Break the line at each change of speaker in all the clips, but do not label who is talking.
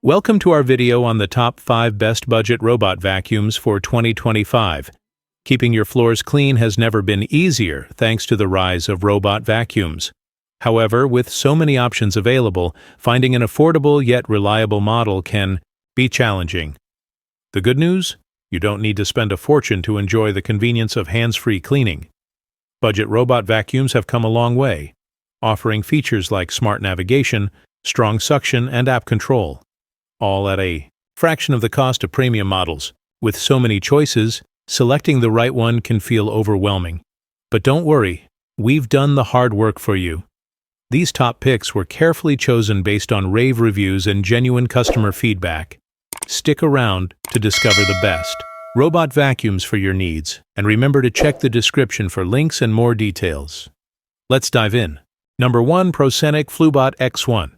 Welcome to our video on the top 5 best budget robot vacuums for 2025. Keeping your floors clean has never been easier thanks to the rise of robot vacuums. However, with so many options available, finding an affordable yet reliable model can be challenging. The good news? You don't need to spend a fortune to enjoy the convenience of hands-free cleaning. Budget robot vacuums have come a long way, offering features like smart navigation, strong suction, and app control, all at a fraction of the cost of premium models. With so many choices, selecting the right one can feel overwhelming. But don't worry, we've done the hard work for you. These top picks were carefully chosen based on rave reviews and genuine customer feedback. Stick around to discover the best robot vacuums for your needs, and remember to check the description for links and more details. Let's dive in. Number 1. Proscenic Fluebot X1.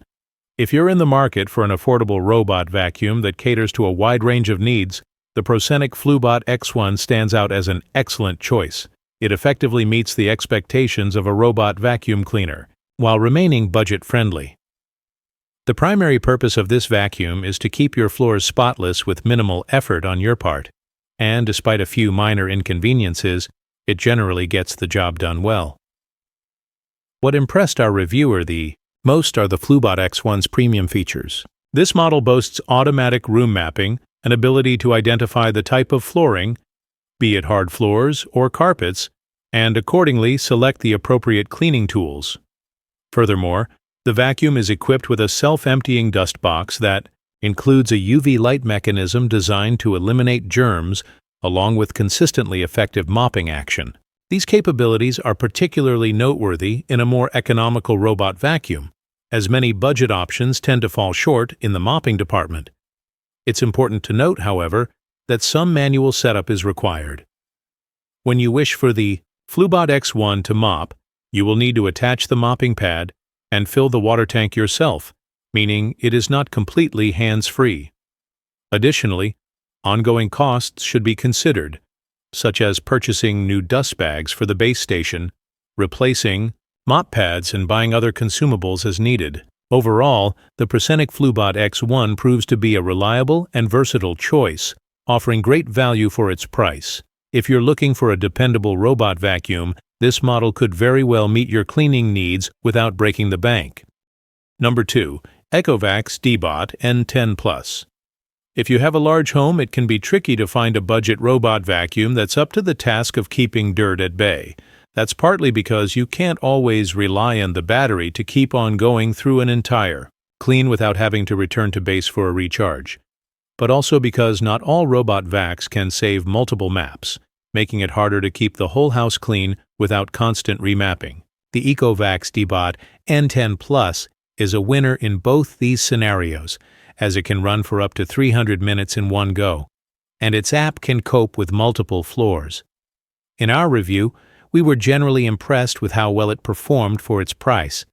If you're in the market for an affordable robot vacuum that caters to a wide range of needs, the Proscenic Fluebot X1 stands out as an excellent choice. It effectively meets the expectations of a robot vacuum cleaner, while remaining budget-friendly. The primary purpose of this vacuum is to keep your floors spotless with minimal effort on your part, and despite a few minor inconveniences, it generally gets the job done well. What impressed our reviewer the most are the Fluebot X1's premium features. This model boasts automatic room mapping, an ability to identify the type of flooring, be it hard floors or carpets, and accordingly select the appropriate cleaning tools. Furthermore, the vacuum is equipped with a self-emptying dust box that includes a UV light mechanism designed to eliminate germs, along with consistently effective mopping action. These capabilities are particularly noteworthy in a more economical robot vacuum, as many budget options tend to fall short in the mopping department. It's important to note, however, that some manual setup is required. When you wish for the Fluebot X1 to mop, you will need to attach the mopping pad and fill the water tank yourself, meaning it is not completely hands-free. Additionally, ongoing costs should be considered, such as purchasing new dust bags for the base station, replacing mop pads, and buying other consumables as needed. Overall, the Proscenic Fluebot X1 proves to be a reliable and versatile choice, offering great value for its price. If you're looking for a dependable robot vacuum, this model could very well meet your cleaning needs without breaking the bank. Number 2. Ecovacs D-Bot N10 Plus. If you have a large home, it can be tricky to find a budget robot vacuum that's up to the task of keeping dirt at bay. That's partly because you can't always rely on the battery to keep on going through an entire clean without having to return to base for a recharge, but also because not all robot vacs can save multiple maps, making it harder to keep the whole house clean without constant remapping. The Ecovacs D-Bot N10 Plus is a winner in both these scenarios, as it can run for up to 300 minutes in one go, and its app can cope with multiple floors. In our review, we were generally impressed with how well it performed for its price.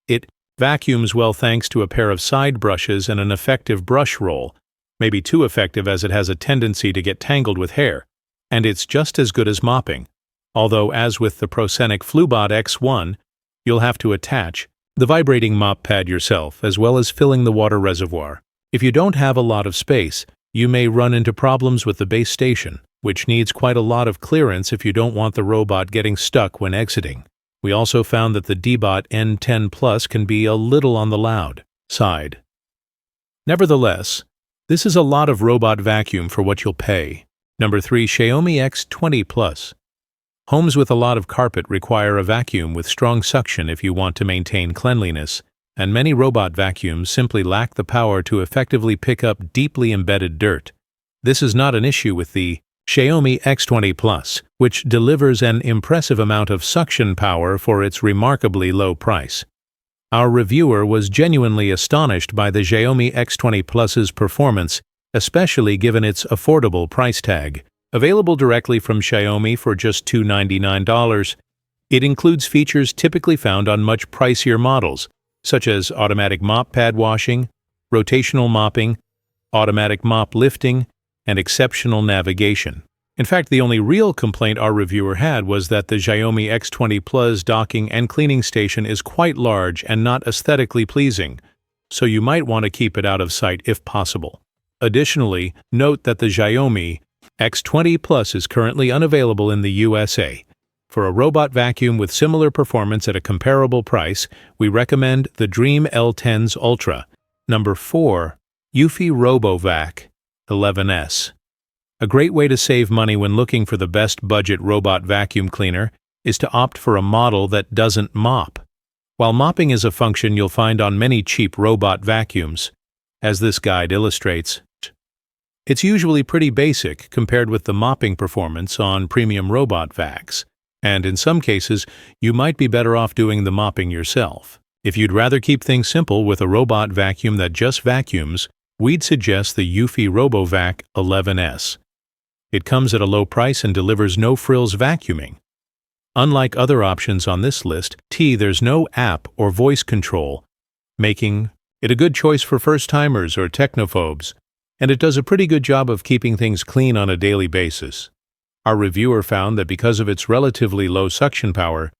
It vacuums well thanks to a pair of side brushes and an effective brush roll, maybe too effective as it has a tendency to get tangled with hair, and it's just as good as mopping, although as with the Proscenic Fluebot X1, you'll have to attach the vibrating mop pad yourself as well as filling the water reservoir. If you don't have a lot of space, you may run into problems with the base station, which needs quite a lot of clearance if you don't want the robot getting stuck when exiting. We also found that the D-Bot N10 Plus can be a little on the loud side. Nevertheless, this is a lot of robot vacuum for what you'll pay. Number 3. Xiaomi X20 Plus. Homes with a lot of carpet require a vacuum with strong suction if you want to maintain cleanliness, and many robot vacuums simply lack the power to effectively pick up deeply embedded dirt. This is not an issue with the Xiaomi X20 Plus, which delivers an impressive amount of suction power for its remarkably low price. Our reviewer was genuinely astonished by the Xiaomi X20 Plus's performance, especially given its affordable price tag. Available directly from Xiaomi for just $299, it includes features typically found on much pricier models, such as automatic mop pad washing, rotational mopping, automatic mop lifting, and exceptional navigation. In fact, the only real complaint our reviewer had was that the Xiaomi X20 Plus docking and cleaning station is quite large and not aesthetically pleasing, so you might want to keep it out of sight if possible. Additionally, note that the Xiaomi X20 Plus is currently unavailable in the USA. For a robot vacuum with similar performance at a comparable price, we recommend the Dream L10s Ultra. Number 4. Eufy RoboVac 11S. A great way to save money when looking for the best budget robot vacuum cleaner is to opt for a model that doesn't mop. While mopping is a function you'll find on many cheap robot vacuums, as this guide illustrates, it's usually pretty basic compared with the mopping performance on premium robot vacs, and in some cases, you might be better off doing the mopping yourself. If you'd rather keep things simple with a robot vacuum that just vacuums, we'd suggest the Eufy RoboVac 11S. It comes at a low price and delivers no-frills vacuuming. Unlike other options on this list, there's no app or voice control, making it a good choice for first-timers or technophobes, and it does a pretty good job of keeping things clean on a daily basis. Our reviewer found that because of its relatively low suction power,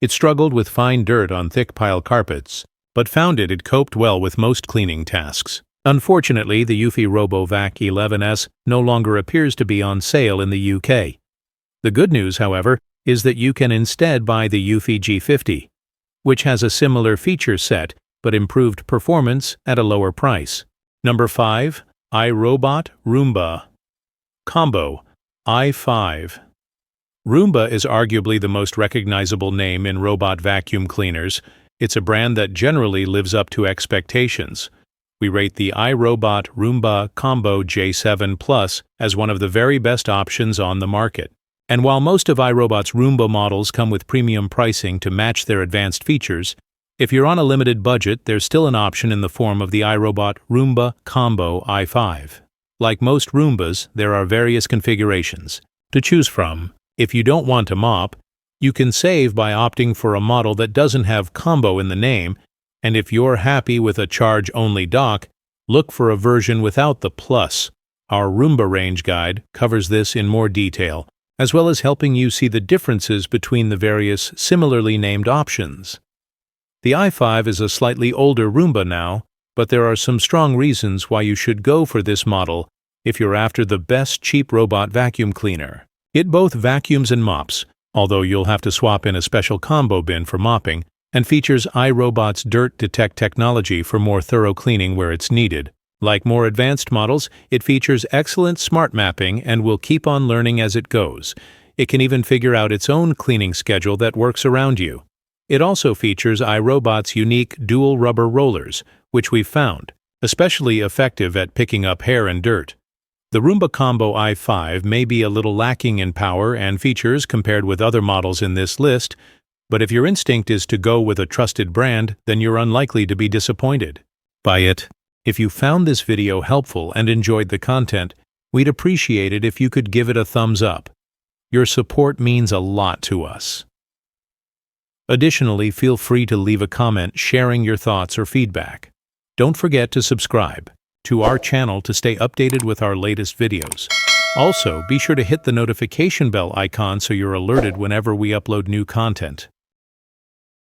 it struggled with fine dirt on thick pile carpets, but found it coped well with most cleaning tasks. Unfortunately, the Eufy RoboVac 11S no longer appears to be on sale in the UK. The good news, however, is that you can instead buy the Eufy G50, which has a similar feature set but improved performance at a lower price. Number 5. iRobot Roomba Combo i5. Roomba is arguably the most recognizable name in robot vacuum cleaners. It's a brand that generally lives up to expectations. We rate the iRobot Roomba Combo J7 Plus as one of the very best options on the market. And while most of iRobot's Roomba models come with premium pricing to match their advanced features, if you're on a limited budget, there's still an option in the form of the iRobot Roomba Combo i5. Like most Roombas, there are various configurations to choose from. If you don't want to mop, you can save by opting for a model that doesn't have combo in the name, and if you're happy with a charge-only dock, look for a version without the plus. Our Roomba range guide covers this in more detail, as well as helping you see the differences between the various similarly named options. The i5 is a slightly older Roomba now, but there are some strong reasons why you should go for this model if you're after the best cheap robot vacuum cleaner. It both vacuums and mops, although you'll have to swap in a special combo bin for mopping, and features iRobot's Dirt Detect technology for more thorough cleaning where it's needed. Like more advanced models, it features excellent smart mapping and will keep on learning as it goes. It can even figure out its own cleaning schedule that works around you. It also features iRobot's unique dual rubber rollers, which we've found especially effective at picking up hair and dirt. The Roomba Combo i5 may be a little lacking in power and features compared with other models in this list, but if your instinct is to go with a trusted brand, then you're unlikely to be disappointed by it. If you found this video helpful and enjoyed the content, we'd appreciate it if you could give it a thumbs up. Your support means a lot to us. Additionally, feel free to leave a comment sharing your thoughts or feedback. Don't forget to subscribe to our channel to stay updated with our latest videos. Also, be sure to hit the notification bell icon so you're alerted whenever we upload new content.